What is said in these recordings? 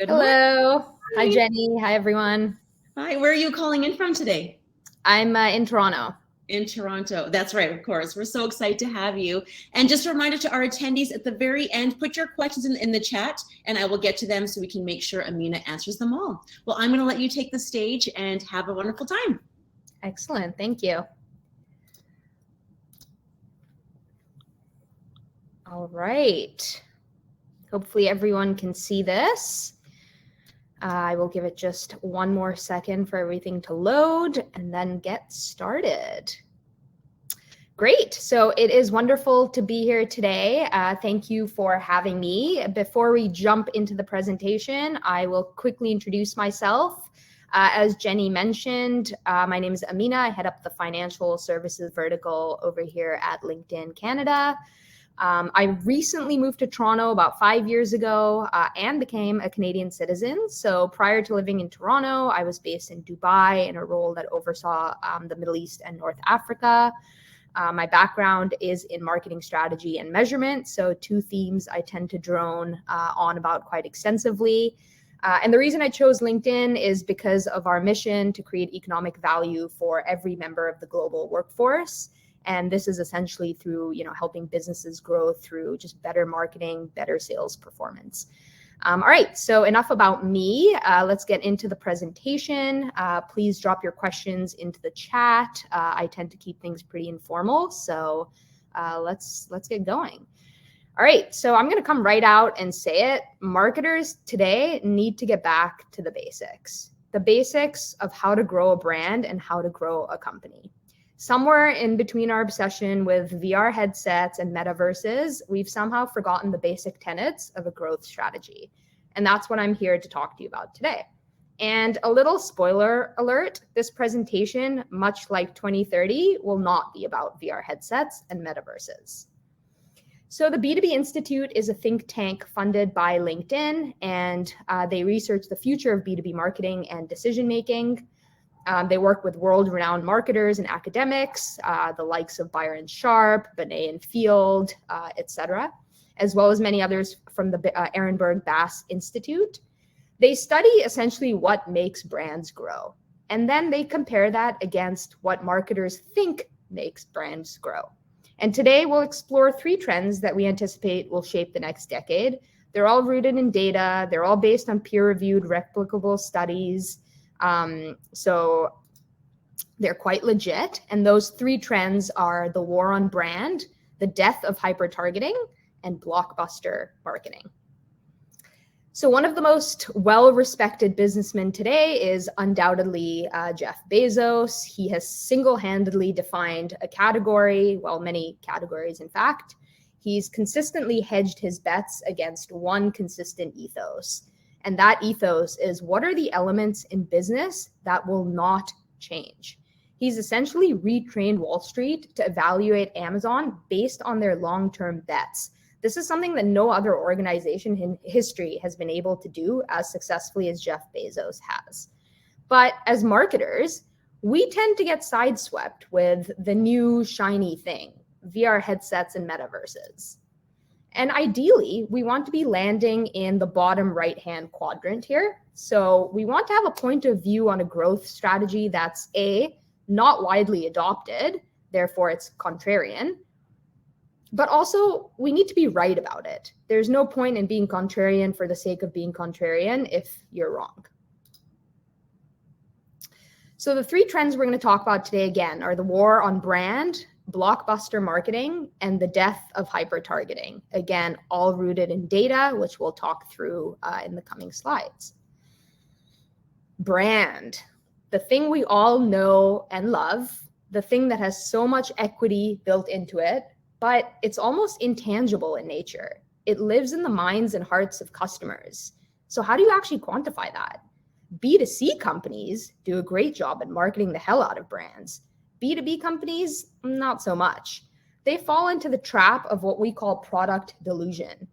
Good morning. Hello. Hi, Jenny. Hi, everyone. Hi, where are you calling in from today? I'm in Toronto. In Toronto. That's right, of course. We're so excited to have you. And just a reminder to our attendees at the very end, put your questions in the chat and I will get to them so we can make sure Amina answers them all. Well, I'm going to let you take the stage and have a wonderful time. Excellent. Thank you. All right. Hopefully everyone can see this. I will give it just one more second for everything to load and then get started. Great. So it is wonderful to be here today. Thank you for having me. Before we jump into the presentation, I will quickly introduce myself. As Jenny mentioned, my name is Amina. I head up the financial services vertical over here at LinkedIn Canada. I recently moved to Toronto about 5 years ago and became a Canadian citizen. So prior to living in Toronto, I was based in Dubai in a role that oversaw the Middle East and North Africa. My background is in marketing strategy and measurement. So two themes I tend to drone on about quite extensively. And the reason I chose LinkedIn is because of our mission to create economic value for every member of the global workforce. And this is essentially through, helping businesses grow through just better marketing, better sales performance. All right, so enough about me. Let's get into the presentation. Please drop your questions into the chat. I tend to keep things pretty informal, so let's get going. All right, so I'm going to come right out and say it. Marketers today need to get back to the basics of how to grow a brand and how to grow a company. Somewhere in between our obsession with VR headsets and metaverses, we've somehow forgotten the basic tenets of a growth strategy. And that's what I'm here to talk to you about today. And a little spoiler alert, this presentation, much like 2030, will not be about VR headsets and metaverses. So the B2B Institute is a think tank funded by LinkedIn, and they research the future of B2B marketing and decision-making. They work with world-renowned marketers and academics, the likes of Byron Sharp, Benet and Field, etc., as well as many others from the Ehrenberg Bass Institute. They study essentially what makes brands grow, and then they compare that against what marketers think makes brands grow. And today we'll explore 3 trends that we anticipate will shape the next decade. They're all rooted in data. They're all based on peer-reviewed, replicable studies. So they're quite legit. And those 3 trends are the war on brand, the death of hyper-targeting, and blockbuster marketing. So one of the most well-respected businessmen today is undoubtedly Jeff Bezos. He has single-handedly defined a category, well, many categories, in fact. He's consistently hedged his bets against one consistent ethos. And that ethos is, what are the elements in business that will not change? He's essentially retrained Wall Street to evaluate Amazon based on their long-term bets. This is something that no other organization in history has been able to do as successfully as Jeff Bezos has. But as marketers, we tend to get sideswept with the new shiny thing, VR headsets and metaverses. And ideally, we want to be landing in the bottom right-hand quadrant here. So we want to have a point of view on a growth strategy that's A, not widely adopted, therefore it's contrarian, but also we need to be right about it. There's no point in being contrarian for the sake of being contrarian if you're wrong. So the 3 trends we're going to talk about today again are the war on brand, blockbuster marketing, and the death of hyper-targeting. Again, all rooted in data, which we'll talk through in the coming slides. Brand, the thing we all know and love, the thing that has so much equity built into it, but it's almost intangible in nature. It lives in the minds and hearts of customers. So how do you actually quantify that? B2C companies do a great job at marketing the hell out of brands. B2B companies, not so much. They fall into the trap of what we call product delusion.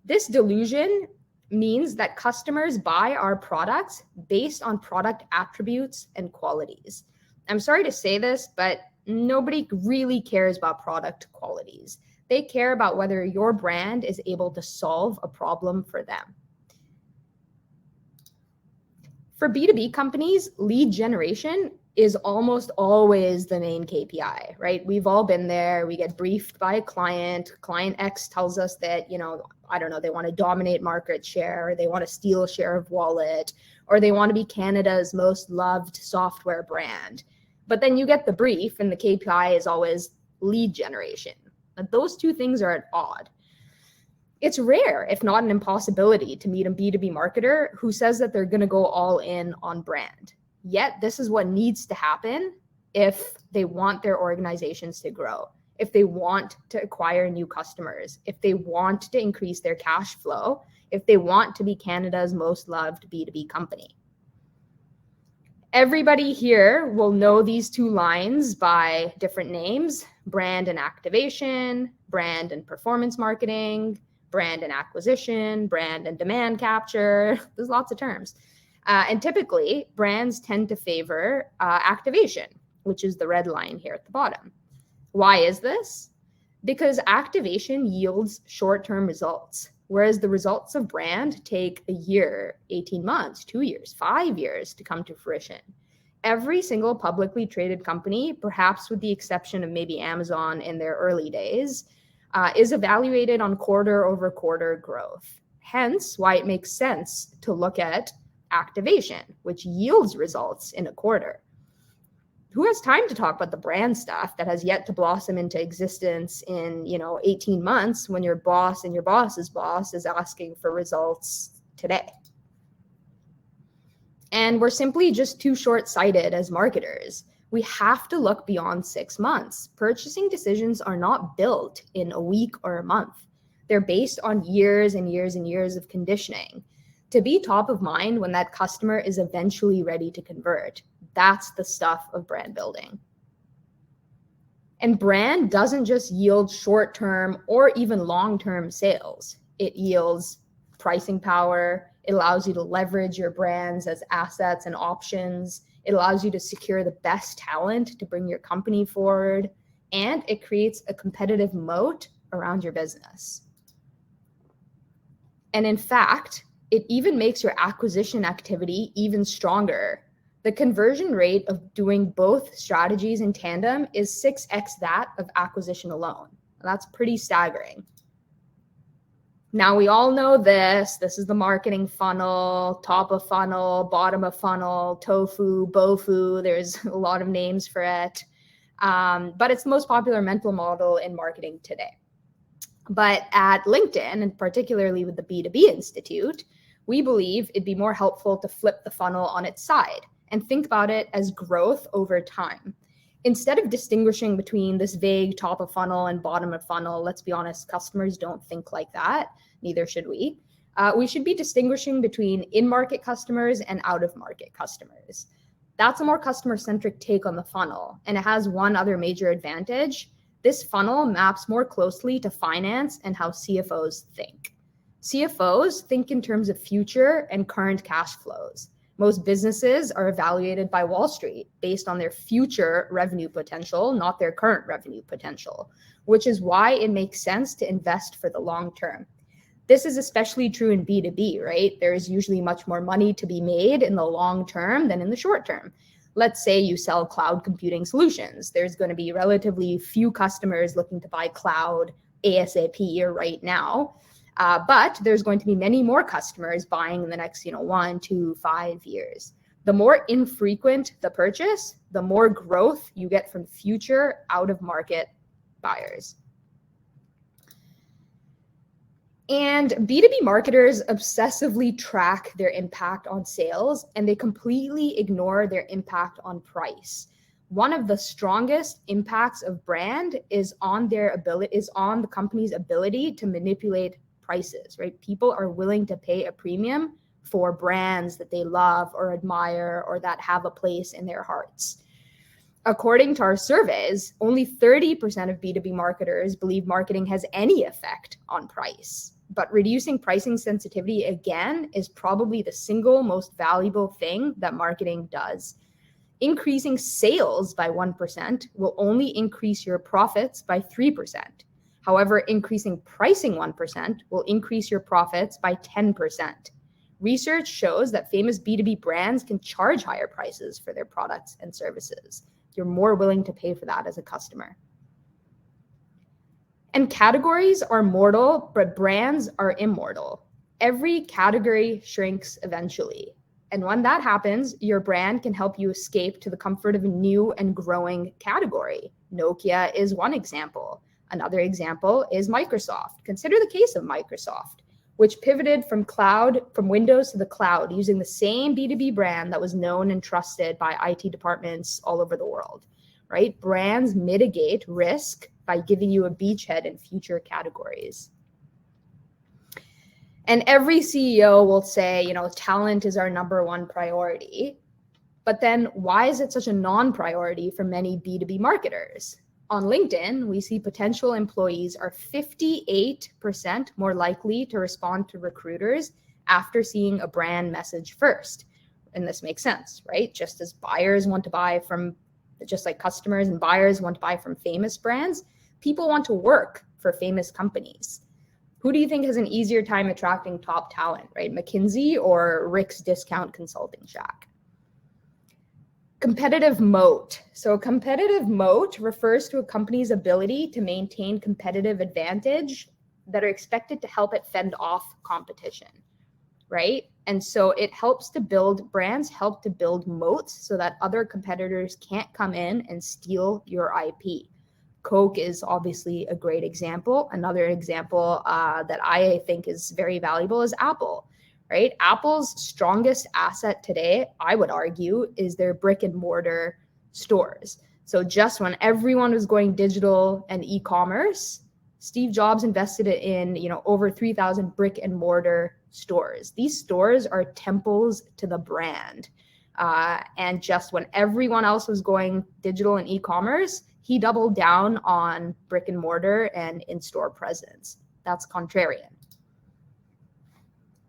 This delusion means that customers buy our products based on product attributes and qualities. I'm sorry to say this, but nobody really cares about product qualities. They care about whether your brand is able to solve a problem for them. For B2B companies, lead generation is almost always the main KPI, right? We've all been there. We get briefed by a client. Client X tells us that, I don't know, they want to dominate market share, or they want to steal share of wallet, or they want to be Canada's most loved software brand. But then you get the brief and the KPI is always lead generation. But those two things are at odds. It's rare, if not an impossibility, to meet a B2B marketer who says that they're going to go all in on brand. Yet this is what needs to happen if they want their organizations to grow, if they want to acquire new customers, if they want to increase their cash flow, if they want to be Canada's most loved B2B company. Everybody here will know these two lines by different names: brand and activation, brand and performance marketing, brand and acquisition, brand and demand capture. There's lots of terms. And typically, brands tend to favor activation, which is the red line here at the bottom. Why is this? Because activation yields short-term results, whereas the results of brand take a year, 18 months, 2 years, 5 years to come to fruition. Every single publicly traded company, perhaps with the exception of maybe Amazon in their early days, is evaluated on quarter-over-quarter growth. Hence, why it makes sense to look at activation, which yields results in a quarter. Who has time to talk about the brand stuff that has yet to blossom into existence in 18 months when your boss and your boss's boss is asking for results today? And we're simply just too short-sighted as marketers. We have to look beyond 6 months. Purchasing decisions are not built in a week or a month. They're based on years and years and years of conditioning to be top of mind when that customer is eventually ready to convert. That's the stuff of brand building. And brand doesn't just yield short-term or even long-term sales. It yields pricing power. It allows you to leverage your brands as assets and options. It allows you to secure the best talent to bring your company forward, and it creates a competitive moat around your business. And in fact, it even makes your acquisition activity even stronger. The conversion rate of doing both strategies in tandem is 6x that of acquisition alone. That's pretty staggering. Now, we all know this. This is the marketing funnel, top of funnel, bottom of funnel, tofu, bofu. There's a lot of names for it. But it's the most popular mental model in marketing today. But at LinkedIn, and particularly with the B2B Institute, we believe it'd be more helpful to flip the funnel on its side and think about it as growth over time. Instead of distinguishing between this vague top of funnel and bottom of funnel, let's be honest, customers don't think like that. Neither should we. We should be distinguishing between in-market customers and out-of-market customers. That's a more customer-centric take on the funnel. And it has one other major advantage. This funnel maps more closely to finance and how CFOs think. CFOs think in terms of future and current cash flows. Most businesses are evaluated by Wall Street based on their future revenue potential, not their current revenue potential, which is why it makes sense to invest for the long term. This is especially true in B2B, right? There is usually much more money to be made in the long term than in the short term. Let's say you sell cloud computing solutions. There's going to be relatively few customers looking to buy cloud ASAP or right now. But there's going to be many more customers buying in the next, 1 to 5 years. The more infrequent the purchase, the more growth you get from future out-of-market buyers. And B2B marketers obsessively track their impact on sales, and they completely ignore their impact on price. One of the strongest impacts of brand is on the company's ability to manipulate prices, right? People are willing to pay a premium for brands that they love or admire or that have a place in their hearts. According to our surveys, only 30% of B2B marketers believe marketing has any effect on price. But reducing pricing sensitivity, again, is probably the single most valuable thing that marketing does. Increasing sales by 1% will only increase your profits by 3%. However, increasing pricing 1% will increase your profits by 10%. Research shows that famous B2B brands can charge higher prices for their products and services. You're more willing to pay for that as a customer. And categories are mortal, but brands are immortal. Every category shrinks eventually. And when that happens, your brand can help you escape to the comfort of a new and growing category. Nokia is one example. Another example is Microsoft. Consider the case of Microsoft, which pivoted from Windows to the cloud using the same B2B brand that was known and trusted by IT departments all over the world, right? Brands mitigate risk by giving you a beachhead in future categories. And every CEO will say, talent is our number one priority. But then why is it such a non-priority for many B2B marketers? On LinkedIn, we see potential employees are 58% more likely to respond to recruiters after seeing a brand message first. And this makes sense, right? Just like customers and buyers want to buy from famous brands, people want to work for famous companies. Who do you think has an easier time attracting top talent, right? McKinsey or Rick's Discount Consulting Shack? Competitive moat. So a competitive moat refers to a company's ability to maintain competitive advantage that are expected to help it fend off competition, right? And so brands help to build moats so that other competitors can't come in and steal your IP. Coke is obviously a great example. Another example that I think is very valuable is Apple, right? Apple's strongest asset today, I would argue, is their brick and mortar stores. So just when everyone was going digital and e-commerce, Steve Jobs invested in, over 3,000 brick and mortar stores. These stores are temples to the brand. And just when everyone else was going digital and e-commerce, he doubled down on brick and mortar and in-store presence. That's contrarian.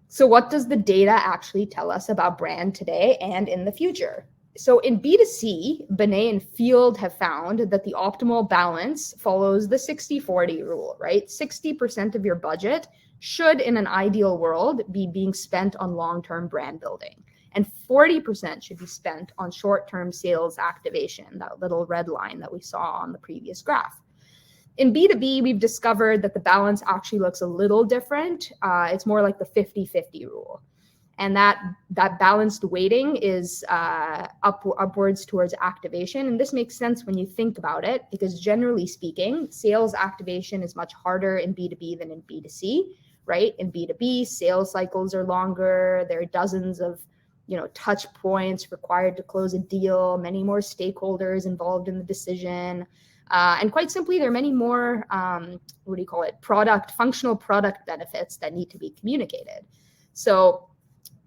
So what does the data actually tell us about brand today and in the future? So in B2C, Benet and Field have found that the optimal balance follows the 60-40 rule, right? 60% of your budget should, in an ideal world, be being spent on long-term brand building. And 40% should be spent on short-term sales activation, that little red line that we saw on the previous graph. In B2B, we've discovered that the balance actually looks a little different. It's more like the 50-50 rule. And that balanced weighting is upwards towards activation. And this makes sense when you think about it, because generally speaking, sales activation is much harder in B2B than in B2C, right? In B2B, sales cycles are longer. There are dozens of touch points required to close a deal, many more stakeholders involved in the decision. And quite simply, there are many more, functional product benefits that need to be communicated. So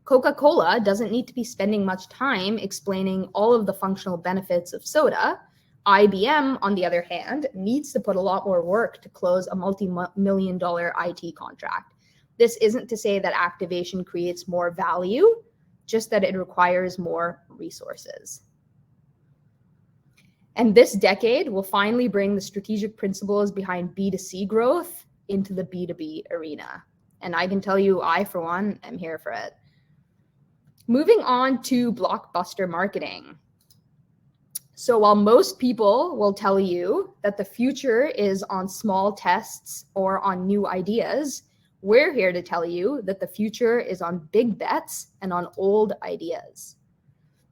Coca-Cola doesn't need to be spending much time explaining all of the functional benefits of soda. IBM, on the other hand, needs to put a lot more work to close a multi-million-dollar IT contract. This isn't to say that activation creates more value, just that it requires more resources. And this decade will finally bring the strategic principles behind B2C growth into the B2B arena. And I can tell you, I, for one, am here for it. Moving on to blockbuster marketing. So while most people will tell you that the future is on small tests or on new ideas, we're here to tell you that the future is on big bets and on old ideas.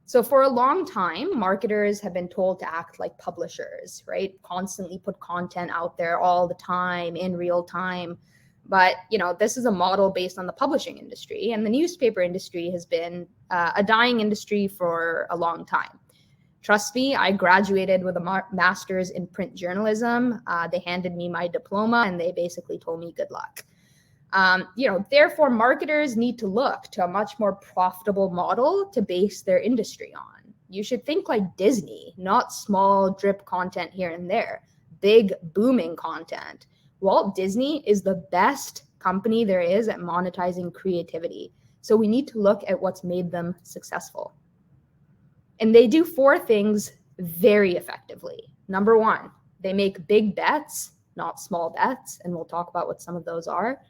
So for a long time, marketers have been told to act like publishers, right? Constantly put content out there all the time in real time. But, this is a model based on the publishing industry, and the newspaper industry has been a dying industry for a long time. Trust me, I graduated with a master's in print journalism. They handed me my diploma and they basically told me good luck. Therefore, marketers need to look to a much more profitable model to base their industry on. You should think like Disney, not small drip content here and there, big booming content. Walt Disney is the best company there is at monetizing creativity. So we need to look at what's made them successful. And they do 4 things very effectively. Number 1, they make big bets, not small bets. And we'll talk about what some of those are.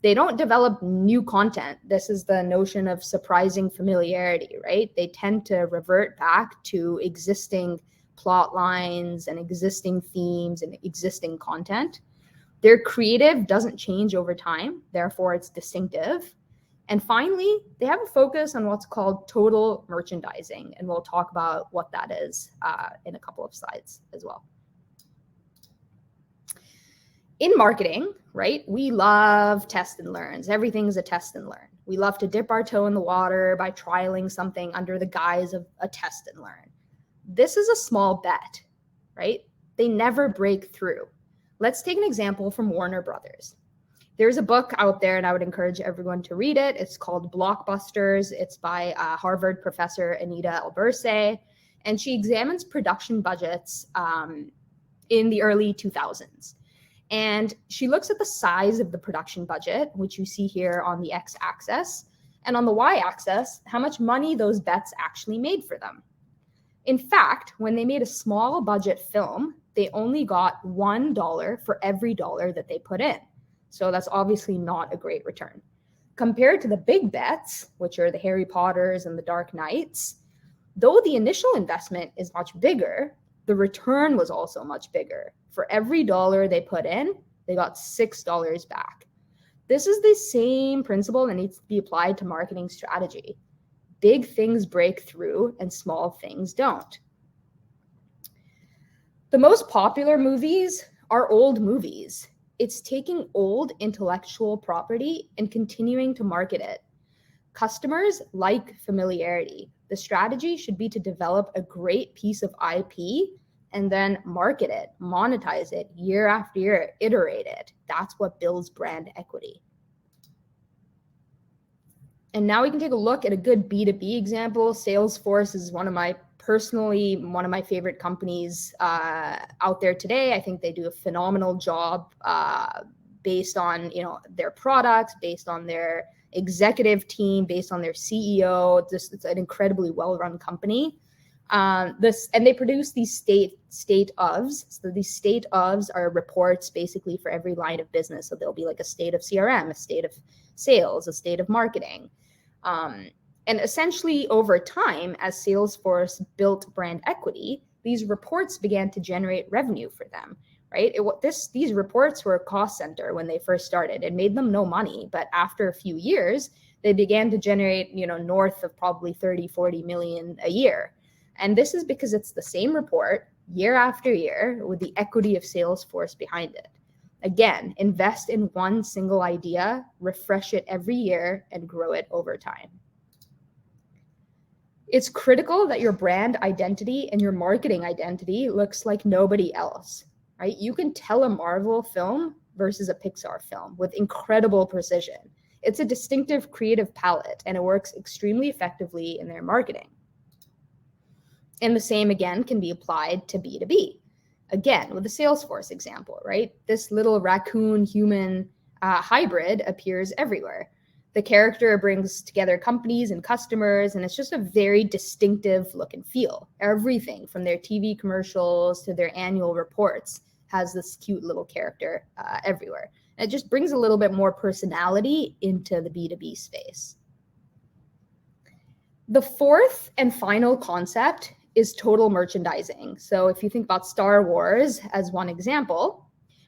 They don't develop new content. This is the notion of surprising familiarity, right? They tend to revert back to existing plot lines and existing themes and existing content. Their creative doesn't change over time, therefore it's distinctive. And finally, they have a focus on what's called total merchandising, and we'll talk about what that is in a couple of slides as well. In marketing, right, we love test and learns. Everything's a test and learn. We love to dip our toe in the water by trialing something under the guise of a test and learn. This is a small bet, right? They never break through. Let's take an example from Warner Brothers. There's a book out there, and I would encourage everyone to read it. It's called Blockbusters. It's by Harvard professor Anita Alberse, and she examines production budgets in the early 2000s. And she looks at the size of the production budget, which you see here on the x-axis, and on the y-axis, how much money those bets actually made for them. In fact, when they made a small budget film, they only got $1 for every dollar that they put in. So that's obviously not a great return. Compared to the big bets, which are the Harry Potters and the Dark Knights, though the initial investment is much bigger, the return was also much bigger. For every dollar they put in, they got $6 back. This is the same principle that needs to be applied to marketing strategy. Big things break through and small things don't. The most popular movies are old movies. It's taking old intellectual property and continuing to market it. Customers like familiarity. The strategy should be to develop a great piece of IP and then market it, monetize it year after year, iterate it. That's what builds brand equity. And now we can take a look at a good B2B example. Salesforce is one of my favorite companies out there today. I think they do a phenomenal job based on their products, based on their executive team, based on their CEO. It's an incredibly well-run company. And they produce these state ofs. So these state ofs are reports basically for every line of business. So there'll be like a state of CRM, a state of sales, a state of marketing. And essentially over time, as Salesforce built brand equity, these reports began to generate revenue for them, right? These reports were a cost center when they first started. It made them no money, but after a few years, they began to generate, north of probably 30, 40 million a year. And this is because it's the same report year after year with the equity of Salesforce behind it. Again, invest in one single idea, refresh it every year, and grow it over time. It's critical that your brand identity and your marketing identity looks like nobody else, right? You can tell a Marvel film versus a Pixar film with incredible precision. It's a distinctive creative palette, and it works extremely effectively in their marketing. And the same, again, can be applied to B2B. Again, with the Salesforce example, right? This little raccoon human hybrid appears everywhere. The character brings together companies and customers, and it's just a very distinctive look and feel. Everything from their TV commercials to their annual reports has this cute little character everywhere. And it just brings a little bit more personality into the B2B space. The fourth and final concept is total merchandising. So if you think about Star Wars as one example,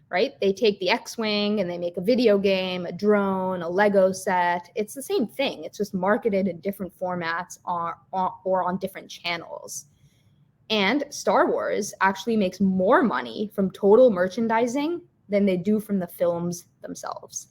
right? They take the X-Wing and they make a video game, a drone, a Lego set. It's the same thing. It's just marketed in different formats or on different channels. And Star Wars actually makes more money from total merchandising than they do from the films themselves.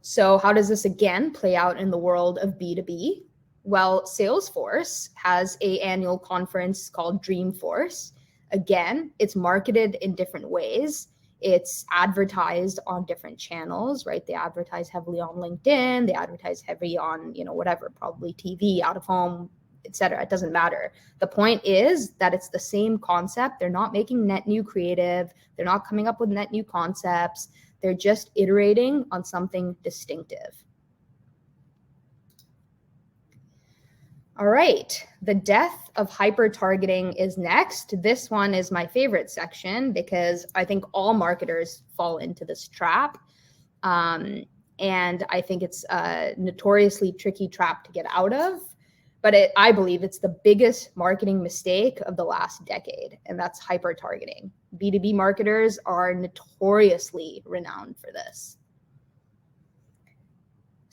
So how does this again play out in the world of B2B? Well, Salesforce has an annual conference called Dreamforce. Again, it's marketed in different ways. It's advertised on different channels, right? They advertise heavily on LinkedIn. They advertise heavily on, whatever, probably TV, out of home, etc. It doesn't matter. The point is that it's the same concept. They're not making net new creative. They're not coming up with net new concepts. They're just iterating on something distinctive. All right, the death of hyper-targeting is next. This one is my favorite section because I think all marketers fall into this trap. And I think it's a notoriously tricky trap to get out of. But I believe it's the biggest marketing mistake of the last decade, and that's hyper-targeting. B2B marketers are notoriously renowned for this.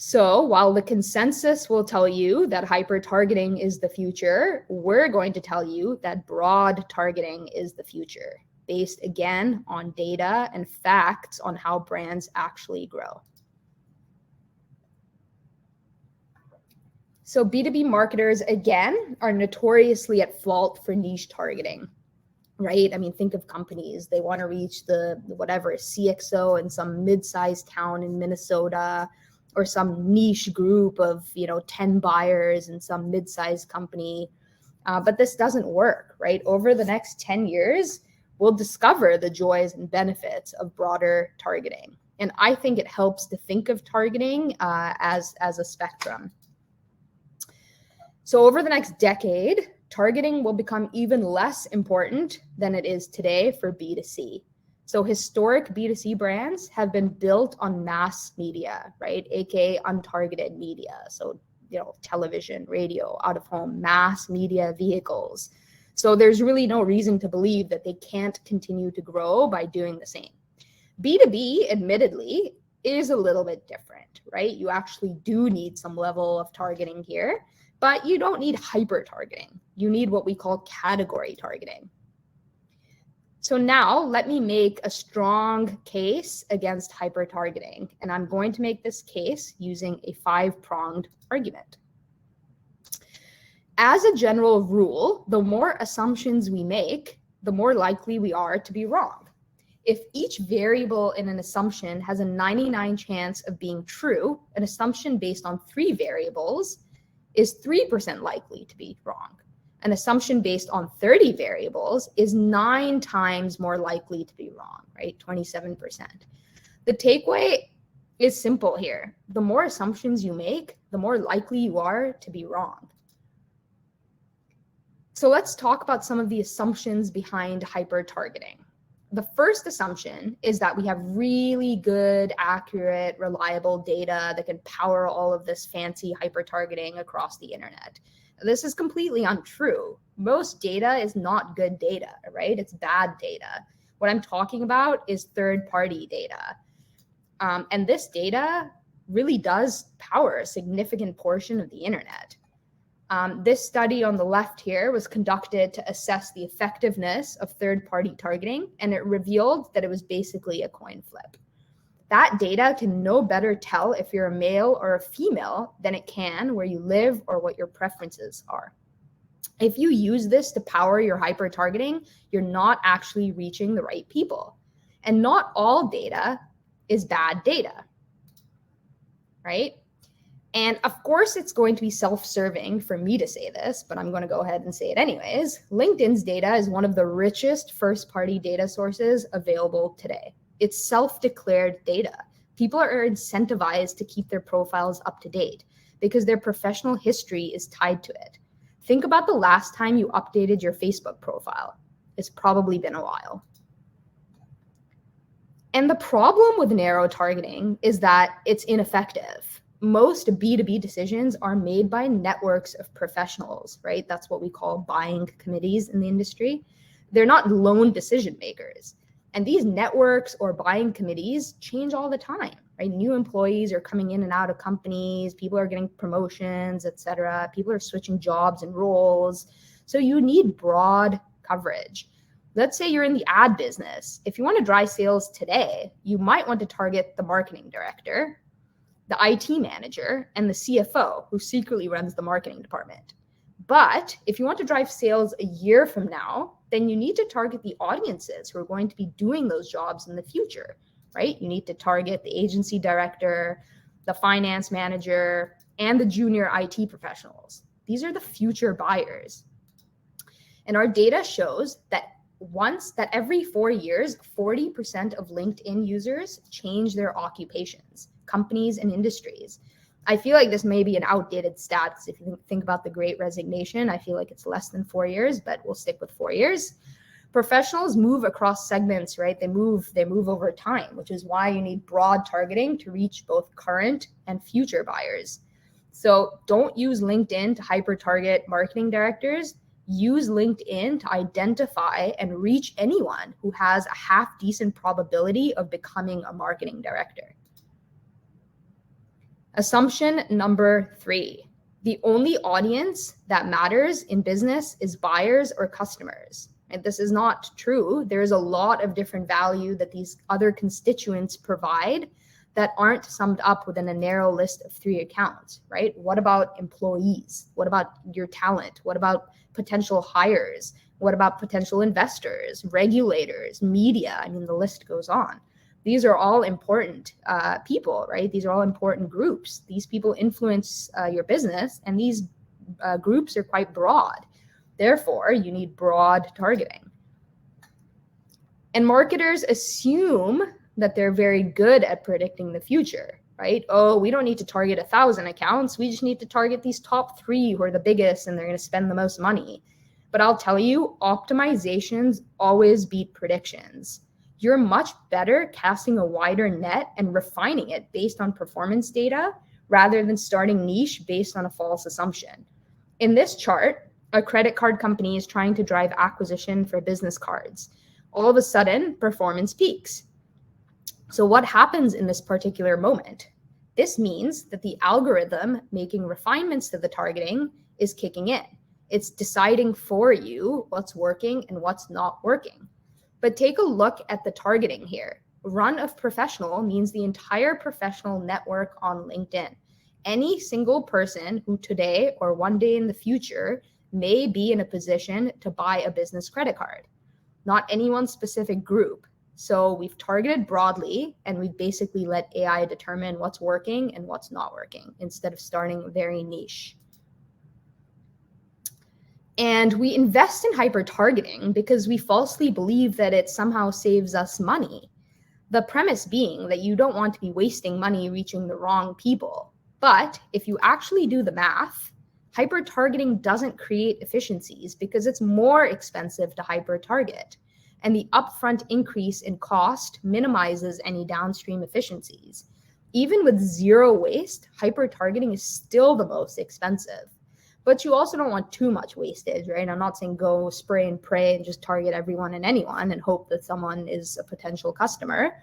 So while the consensus will tell you that hyper-targeting is the future, we're going to tell you that broad targeting is the future, based again on data and facts on how brands actually grow. So B2B marketers, again, are notoriously at fault for niche targeting, right? I mean, think of companies. They want to reach the whatever CXO in some mid-sized town in Minnesota, or some niche group of 10 buyers in some mid-sized company. But this doesn't work, right? Over the next 10 years, we'll discover the joys and benefits of broader targeting. And I think it helps to think of targeting as a spectrum. So over the next decade, targeting will become even less important than it is today for B2C. So historic B2C brands have been built on mass media, right? AKA untargeted media. So, television, radio, out of home, mass media vehicles. So there's really no reason to believe that they can't continue to grow by doing the same. B2B, admittedly, is a little bit different, right? You actually do need some level of targeting here, but you don't need hyper targeting. You need what we call category targeting. So now let me make a strong case against hyper-targeting, and I'm going to make this case using a 5-pronged argument. As a general rule, the more assumptions we make, the more likely we are to be wrong. If each variable in an assumption has a 99 chance of being true, an assumption based on 3 variables is 3% likely to be wrong. An assumption based on 30 variables is 9 times more likely to be wrong, right? 27%. The takeaway is simple here. The more assumptions you make, the more likely you are to be wrong. So let's talk about some of the assumptions behind hyper-targeting. The first assumption is that we have really good, accurate, reliable data that can power all of this fancy hyper-targeting across the internet. This is completely untrue. Most data is not good data, right? It's bad data. What I'm talking about is third-party data. And this data really does power a significant portion of the internet. This study on the left here was conducted to assess the effectiveness of third-party targeting, and it revealed that it was basically a coin flip. That data can no better tell if you're a male or a female than it can where you live or what your preferences are. If you use this to power your hyper-targeting, you're not actually reaching the right people. And not all data is bad data, right? And of course, it's going to be self-serving for me to say this, but I'm going to go ahead and say it anyways. LinkedIn's data is one of the richest first-party data sources available today. It's self-declared data. People are incentivized to keep their profiles up to date because their professional history is tied to it. Think about the last time you updated your Facebook profile. It's probably been a while. And the problem with narrow targeting is that it's ineffective. Most B2B decisions are made by networks of professionals, right? That's what we call buying committees in the industry. They're not lone decision makers. And these networks or buying committees change all the time, right? New employees are coming in and out of companies, people are getting promotions, etc. People are switching jobs and roles. So you need broad coverage. Let's say you're in the ad business. If you want to drive sales today, you might want to target the marketing director, the IT manager, and the CFO, who secretly runs the marketing department. But if you want to drive sales a year from now, then you need to target the audiences who are going to be doing those jobs in the future, right? You need to target the agency director, the finance manager, and the junior IT professionals. These are the future buyers. And our data shows that every 4 years, 40% of LinkedIn users change their occupations, companies and industries. I feel like this may be an outdated stat, because if you think about the Great Resignation, I feel like it's less than 4 years, but we'll stick with 4 years. Professionals move across segments, right? They move over time, which is why you need broad targeting to reach both current and future buyers. So don't use LinkedIn to hyper target marketing directors. Use LinkedIn to identify and reach anyone who has a half decent probability of becoming a marketing director. Assumption number 3, the only audience that matters in business is buyers or customers. And this is not true. There's a lot of different value that these other constituents provide that aren't summed up within a narrow list of 3 accounts, right? What about employees? What about your talent? What about potential hires? What about potential investors, regulators, media? I mean, the list goes on. These are all important people, right? These are all important groups. These people influence your business, and these groups are quite broad. Therefore, you need broad targeting. And marketers assume that they're very good at predicting the future, right? Oh, we don't need to target 1,000 accounts. We just need to target these top 3 who are the biggest and they're going to spend the most money. But I'll tell you, optimizations always beat predictions. You're much better casting a wider net and refining it based on performance data rather than starting niche based on a false assumption. In this chart, a credit card company is trying to drive acquisition for business cards. All of a sudden, performance peaks. So what happens in this particular moment? This means that the algorithm making refinements to the targeting is kicking in. It's deciding for you what's working and what's not working. But take a look at the targeting here. Run of professional means the entire professional network on LinkedIn. Any single person who today or one day in the future may be in a position to buy a business credit card, not any one specific group. So we've targeted broadly, and we've basically let AI determine what's working and what's not working instead of starting very niche. And we invest in hyper targeting because we falsely believe that it somehow saves us money. The premise being that you don't want to be wasting money reaching the wrong people. But if you actually do the math, hyper targeting doesn't create efficiencies because it's more expensive to hyper target. And the upfront increase in cost minimizes any downstream efficiencies. Even with zero waste, hyper targeting is still the most expensive. But you also don't want too much wastage, right? I'm not saying go spray and pray and just target everyone and anyone and hope that someone is a potential customer,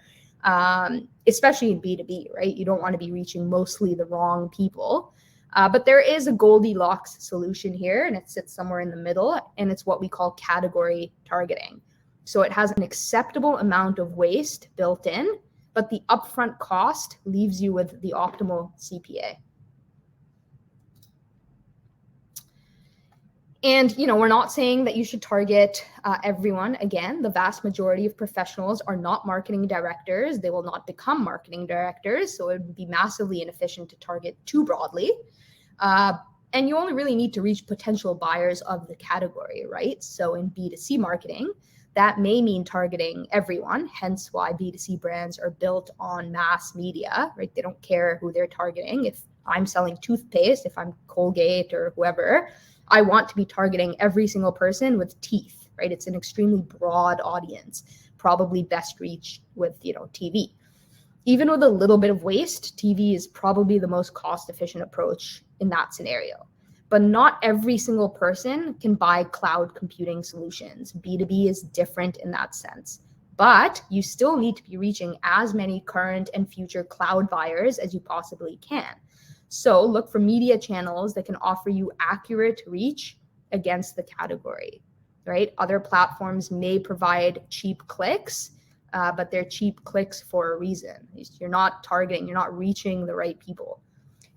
especially in B2B, right? You don't want to be reaching mostly the wrong people. But there is a Goldilocks solution here, and it sits somewhere in the middle, and it's what we call category targeting. So it has an acceptable amount of waste built in, but the upfront cost leaves you with the optimal CPA. And, we're not saying that you should target everyone. Again, the vast majority of professionals are not marketing directors. They will not become marketing directors. So it would be massively inefficient to target too broadly. And you only really need to reach potential buyers of the category, right? So in B2C marketing, that may mean targeting everyone, hence why B2C brands are built on mass media, right? They don't care who they're targeting. If I'm selling toothpaste, if I'm Colgate or whoever, I want to be targeting every single person with teeth, right? It's an extremely broad audience, probably best reached with, TV. Even with a little bit of waste, TV is probably the most cost-efficient approach in that scenario. But not every single person can buy cloud computing solutions. B2B is different in that sense. But you still need to be reaching as many current and future cloud buyers as you possibly can. So look for media channels that can offer you accurate reach against the category, right? Other platforms may provide cheap clicks, but they're cheap clicks for a reason. You're not targeting, you're not reaching the right people.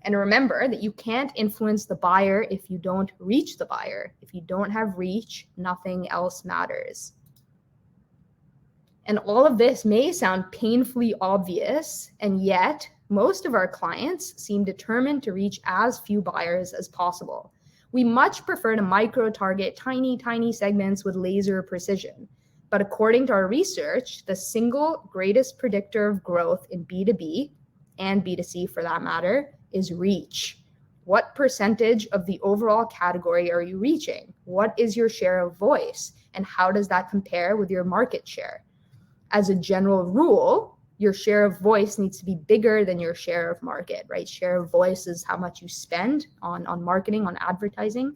And remember that you can't influence the buyer if you don't reach the buyer. If you don't have reach, nothing else matters. And all of this may sound painfully obvious, and yet most of our clients seem determined to reach as few buyers as possible. We much prefer to micro-target tiny segments with laser precision. But according to our research, the single greatest predictor of growth in B2B and B2C for that matter, is reach. What percentage of the overall category are you reaching? What is your share of voice? And how does that compare with your market share? As a general rule, your share of voice needs to be bigger than your share of market, right? Share of voice is how much you spend on marketing, on advertising.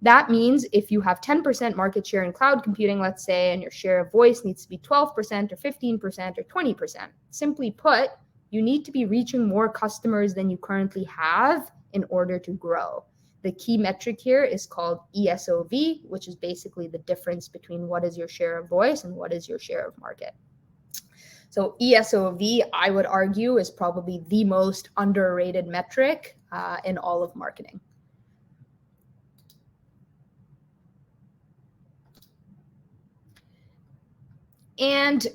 That means if you have 10% market share in cloud computing, let's say, and your share of voice needs to be 12% or 15% or 20%, simply put, you need to be reaching more customers than you currently have in order to grow. The key metric here is called ESOV, which is basically the difference between what is your share of voice and what is your share of market. So ESOV, I would argue, is probably the most underrated metric in all of marketing. And,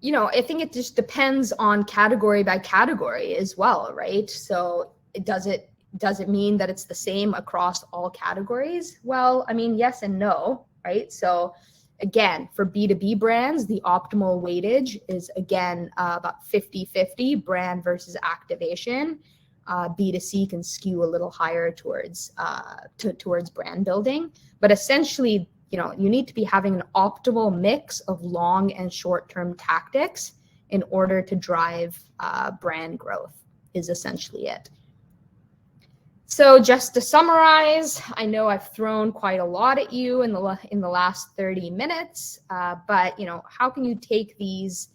you know, I think it just depends on category by category as well, right? So does it mean that it's the same across all categories? Well, I mean, yes and no, right? So again, for B2B brands, the optimal weightage is, again, about 50-50 brand versus activation. B2C can skew a little higher towards brand building. But essentially, you know, you need to be having an optimal mix of long and short-term tactics in order to drive brand growth is essentially it. So just to summarize, I know I've thrown quite a lot at you in the last 30 minutes, but you know, how can you take these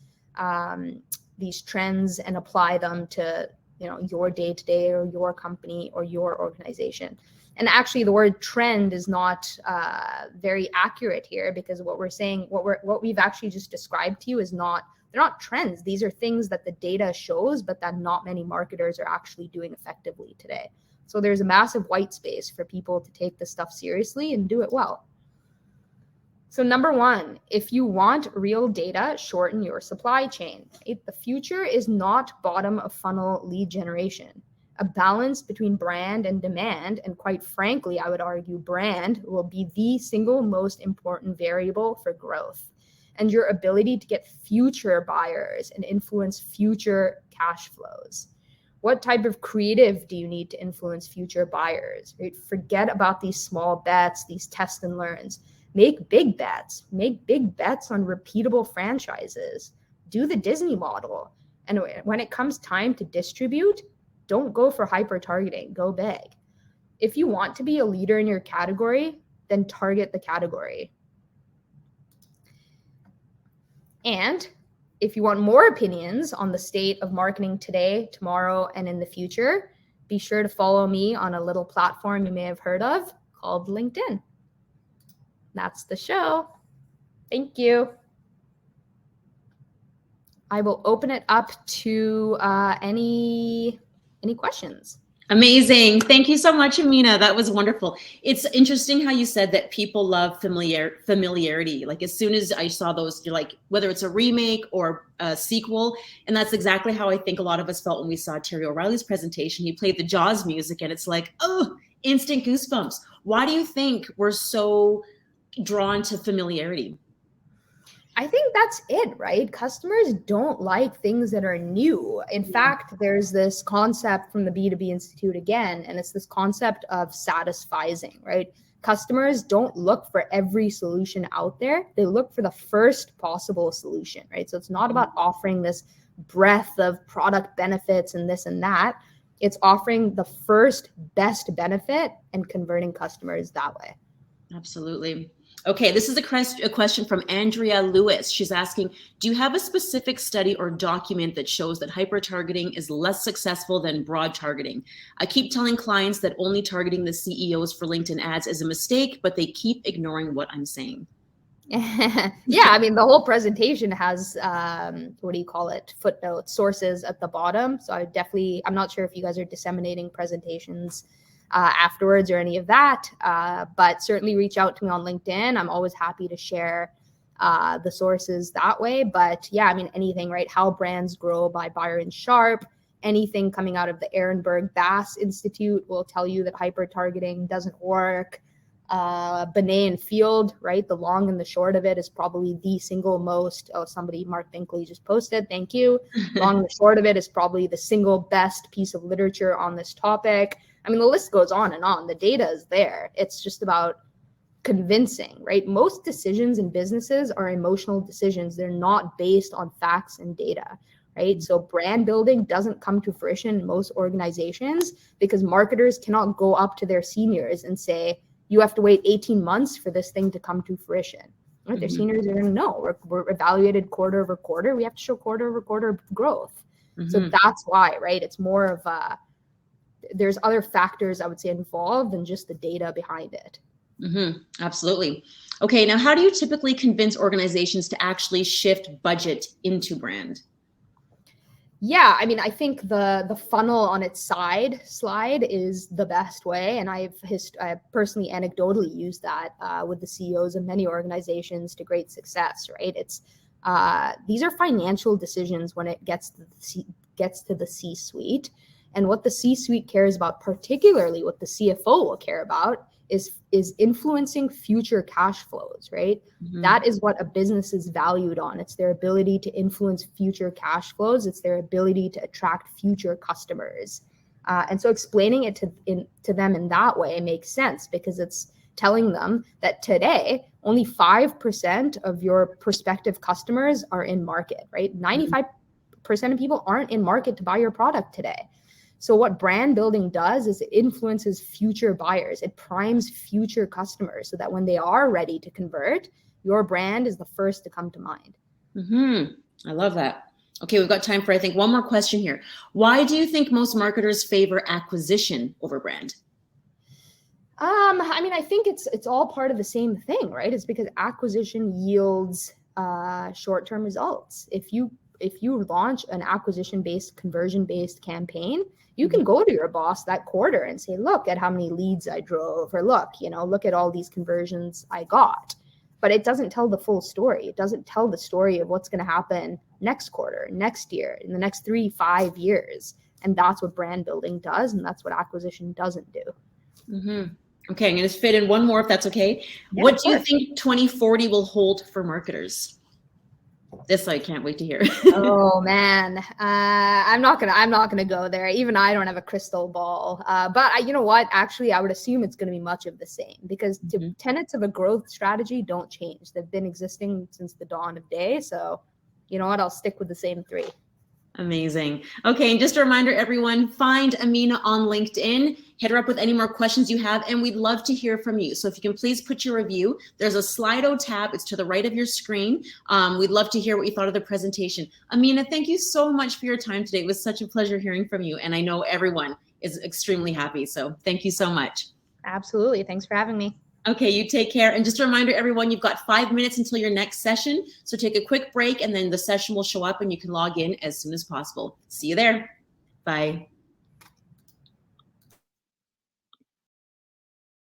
trends and apply them to, you know, your day-to-day or your company or your organization? And actually, the word trend is not very accurate here, because what we're saying, what we've actually just described to you is not, they're not trends. These are things that the data shows, but that not many marketers are actually doing effectively today. So there's a massive white space for people to take this stuff seriously and do it well. So number one, if you want real data, shorten your supply chain. The future is not bottom of funnel lead generation. A balance between brand and demand, and quite frankly, I would argue brand will be the single most important variable for growth. And your ability to get future buyers and influence future cash flows. What type of creative do you need to influence future buyers? Right? Forget about these small bets, these test and learns. Make big bets. Make big bets on repeatable franchises. Do the Disney model. And when it comes time to distribute, don't go for hyper targeting. Go big. If you want to be a leader in your category, then target the category. And if you want more opinions on the state of marketing today, tomorrow, and in the future, be sure to follow me on a little platform you may have heard of called LinkedIn. That's the show. Thank you. I will open it up to any questions. Amazing. Thank you so much, Amina. That was wonderful. It's interesting how you said that people love familiarity. Like as soon as I saw those, you're like, whether it's a remake or a sequel. And that's exactly how I think a lot of us felt when we saw Terry O'Reilly's presentation. He played the Jaws music and it's like, oh, instant goosebumps. Why do you think we're so drawn to familiarity? I think that's it, right? Customers don't like things that are new. In fact, there's this concept from the B2B Institute again, and it's this concept of satisficing, right? Customers don't look for every solution out there. They look for the first possible solution, right? So it's not about offering this breadth of product benefits and this and that. It's offering the first best benefit and converting customers that way. Absolutely. Okay, this is a question from Andrea Lewis. She's asking, do you have a specific study or document that shows that hyper-targeting is less successful than broad targeting? I keep telling clients that only targeting the CEOs for LinkedIn ads is a mistake, but they keep ignoring what I'm saying. Yeah, I mean, the whole presentation has, what do you call it, footnotes, sources at the bottom. So I'm not sure if you guys are disseminating presentations afterwards or any of that, but certainly reach out to me on LinkedIn. I'm always happy to share the sources that way. But yeah, I mean, anything, right? How Brands Grow by Byron Sharp, anything coming out of the Ehrenberg Bass Institute will tell you that hyper-targeting doesn't work. Benet and Field, right? The long and the short of it is probably the single most, Mark Binkley just posted, thank you. Long and the short of it is probably the single best piece of literature on this topic. I mean, the list goes on and on. The data is there. It's just about convincing, right? Most decisions in businesses are emotional decisions. They're not based on facts and data, right? So brand building doesn't come to fruition in most organizations because marketers cannot go up to their seniors and say, you have to wait 18 months for this thing to come to fruition. Right? Mm-hmm. Their seniors are going to know. We're evaluated quarter over quarter. We have to show quarter over quarter growth. Mm-hmm. So that's why, right? It's more of there's other factors I would say involved than just the data behind it. Mm-hmm. Absolutely. Okay, now how do you typically convince organizations to actually shift budget into brand? Yeah, I mean, I think the funnel on its slide is the best way, and I personally anecdotally used that with the CEOs of many organizations to great success. Right? It's these are financial decisions when it gets to the C-suite, and what the C-suite cares about, particularly what the CFO will care about, is influencing future cash flows, right? Mm-hmm. That is what a business is valued on. It's their ability to influence future cash flows. It's their ability to attract future customers. And so explaining it to them in that way makes sense because it's telling them that today, only 5% of your prospective customers are in market, right? 95% of people aren't in market to buy your product today. So what brand building does is it influences future buyers. It primes future customers so that when they are ready to convert, your brand is the first to come to mind. Mm-hmm. I love that. Okay, we've got time for, I think, one more question here. Why do you think most marketers favor acquisition over brand? I mean, I think it's all part of the same thing, right? It's because acquisition yields short-term results. If you launch an acquisition-based, conversion-based campaign, you can go to your boss that quarter and say, look at how many leads I drove, or look at all these conversions I got. But it doesn't tell the full story. It doesn't tell the story of what's going to happen next quarter, next year, in the next 3-5 years. And that's what brand building does. And that's what acquisition doesn't do. Mm-hmm. Okay, I'm going to fit in one more if that's okay. Yeah, what do you think 2040 will hold for marketers? This I can't wait to hear. Oh man, I'm not gonna go there. Even I don't have a crystal ball. But you know what? Actually, I would assume it's gonna be much of the same because tenets of a growth strategy don't change. They've been existing since the dawn of day. So, you know what? I'll stick with the same 3. Amazing. Okay, and just a reminder, everyone, find Amina on LinkedIn. Hit her up with any more questions you have, and we'd love to hear from you. So if you can please put your review. There's a Slido tab. It's to the right of your screen. We'd love to hear what you thought of the presentation. Amina, thank you so much for your time today. It was such a pleasure hearing from you, and I know everyone is extremely happy. So thank you so much. Absolutely. Thanks for having me. Okay, you take care. And just a reminder, everyone, you've got 5 minutes until your next session. So take a quick break and then the session will show up and you can log in as soon as possible. See you there. Bye.